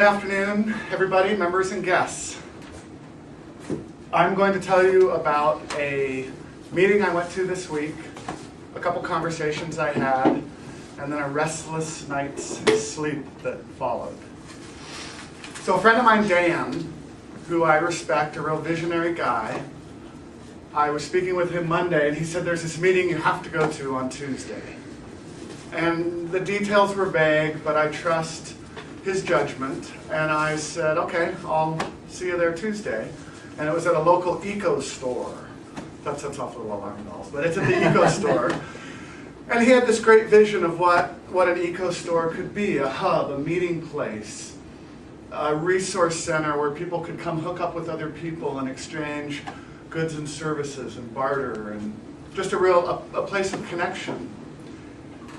Good afternoon, everybody, members and guests. I'm going to tell you about a meeting I went to this week, a couple conversations I had, and then a restless night's sleep that followed. So a friend of mine, Dan, who I respect, a real visionary guy, I was speaking with him Monday, and he said, there's this meeting you have to go to on Tuesday. And the details were vague, but I trust his judgment, and I said, okay, I'll see you there Tuesday. And it was at a local eco store. That sets off little alarm bells, but it's at the eco store. And he had this great vision of what an eco store could be, a hub, a meeting place, a resource center where people could come hook up with other people and exchange goods and services and barter, and just a place of connection.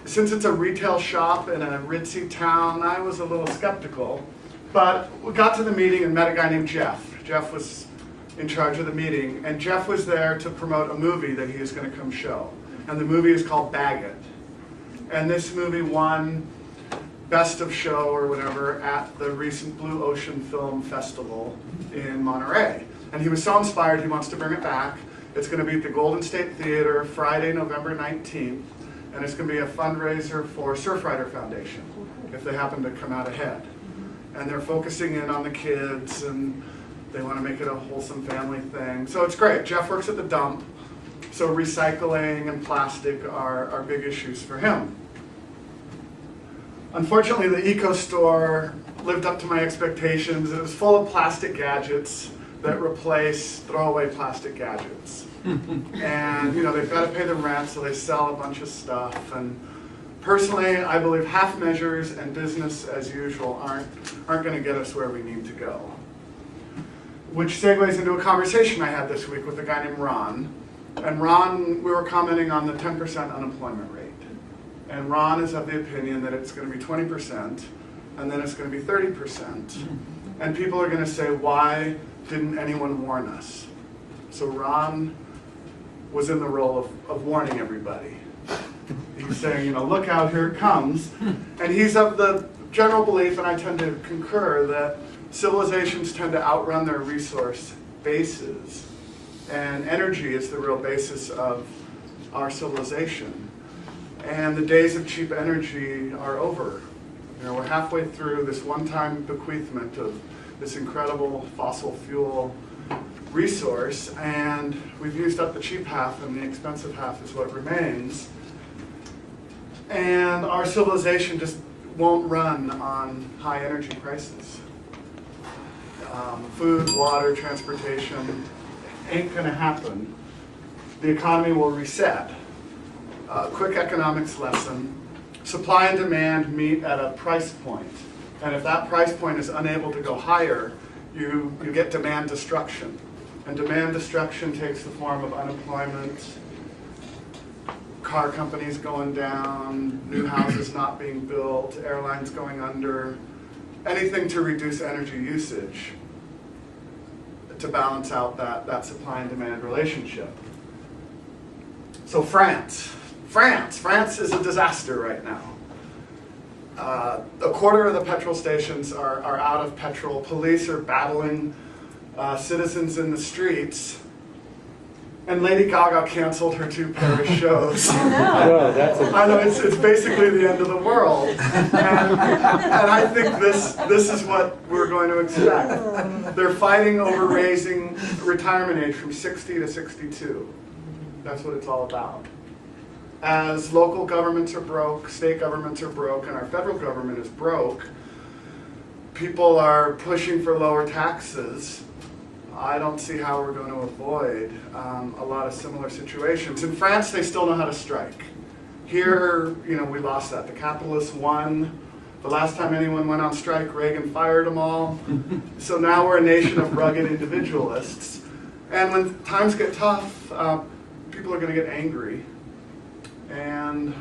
Since it's a retail shop in a ritzy town, I was a little skeptical. But we got to the meeting and met a guy named Jeff. Jeff was in charge of the meeting, and Jeff was there to promote a movie that he was going to come show. And the movie is called Bag It. And this movie won Best of Show or whatever at the recent Blue Ocean Film Festival in Monterey. And he was so inspired he wants to bring it back. It's going to be at the Golden State Theater Friday, November 19th. And it's going to be a fundraiser for Surfrider Foundation, if they happen to come out ahead. And they're focusing in on the kids, and they want to make it a wholesome family thing. So it's great. Jeff works at the dump, so recycling and plastic are big issues for him. Unfortunately, the eco store lived up to my expectations. It was full of plastic gadgets that replace throwaway plastic gadgets. And they've got to pay the rent, so they sell a bunch of stuff. And personally, I believe half measures and business as usual aren't going to get us where we need to go. Which segues into a conversation I had this week with a guy named Ron. And Ron, we were commenting on the 10% unemployment rate. And Ron is of the opinion that it's going to be 20%, and then it's going to be 30%. And people are going to say, why didn't anyone warn us? So Ron was in the role of warning everybody. He's saying, look out, here it comes. And he's of the general belief, and I tend to concur, that civilizations tend to outrun their resource bases. And energy is the real basis of our civilization. And the days of cheap energy are over. We're halfway through this one-time bequeathment of this incredible fossil fuel resource, and we've used up the cheap half, and the expensive half is what remains. And our civilization just won't run on high energy prices. Food, water, transportation ain't going to happen. The economy will reset. Quick economics lesson. Supply and demand meet at a price point. And if that price point is unable to go higher, you get demand destruction. And demand destruction takes the form of unemployment, car companies going down, new houses not being built, airlines going under, anything to reduce energy usage to balance out that supply and demand relationship. So France is a disaster right now. A quarter of the petrol stations are out of petrol. Police are battling citizens in the streets, and Lady Gaga canceled her 2 Paris shows. I know it's basically the end of the world, and I think this is what we're going to expect. They're fighting over raising retirement age from 60 to 62. That's what it's all about. As local governments are broke, state governments are broke, and our federal government is broke, people are pushing for lower taxes. I don't see how we're going to avoid a lot of similar situations. In France, they still know how to strike. Here, we lost that. The capitalists won. The last time anyone went on strike, Reagan fired them all. So now we're a nation of rugged individualists. And when times get tough, people are going to get angry. And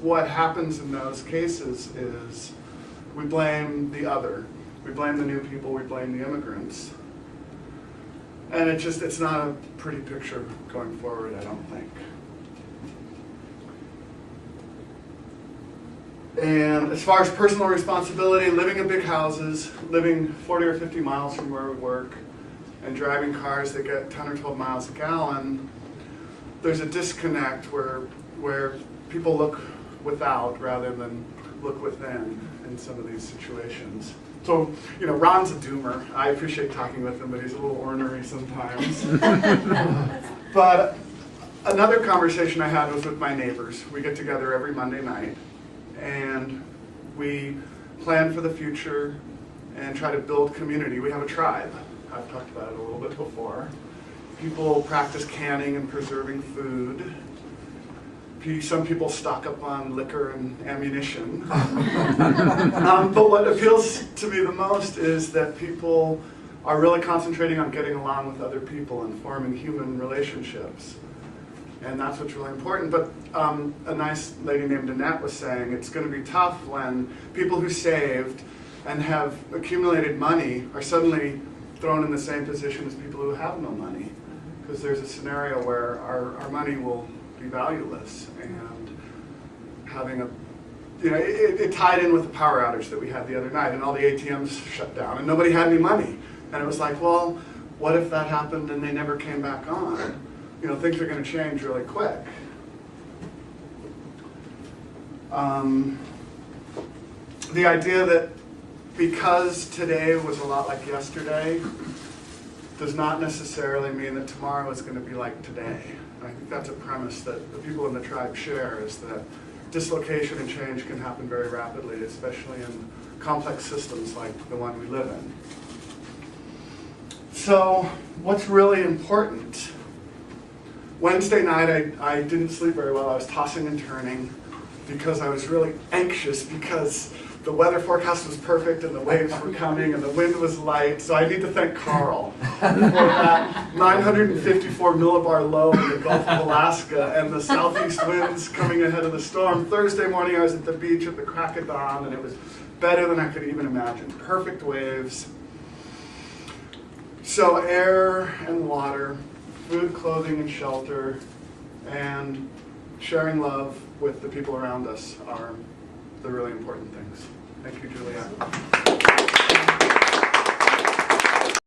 what happens in those cases is we blame the other. We blame the new people, we blame the immigrants. And it's not a pretty picture going forward, I don't think. And as far as personal responsibility, living in big houses, living 40 or 50 miles from where we work, and driving cars that get 10 or 12 miles a gallon, there's a disconnect where people look without rather than look within in some of these situations. So, Ron's a doomer. I appreciate talking with him, but he's a little ornery sometimes. But another conversation I had was with my neighbors. We get together every Monday night, and we plan for the future and try to build community. We have a tribe. I've talked about it a little bit before. People practice canning and preserving food. Some people stock up on liquor and ammunition. But what appeals to me the most is that people are really concentrating on getting along with other people and forming human relationships. And that's what's really important. But a nice lady named Annette was saying it's going to be tough when people who saved and have accumulated money are suddenly thrown in the same position as people who have no money. Because there's a scenario where our money will be valueless, and having it tied in with the power outage that we had the other night, and all the ATMs shut down, and nobody had any money. And it was like, well, what if that happened and they never came back on? Things are going to change really quick. The idea that because today was a lot like yesterday does not necessarily mean that tomorrow is going to be like today. I think that's a premise that the people in the tribe share, is that dislocation and change can happen very rapidly, especially in complex systems like the one we live in. So what's really important? Wednesday night I didn't sleep very well. I was tossing and turning because I was really anxious because the weather forecast was perfect and the waves were coming and the wind was light. So I need to thank Carl for that 954 millibar low in the Gulf of Alaska and the southeast winds coming ahead of the storm. Thursday morning I was at the beach at the crack of dawn, and it was better than I could even imagine. Perfect waves. So air and water, food, clothing, and shelter, and sharing love with the people around us are the really important things. Thank you, Juliet.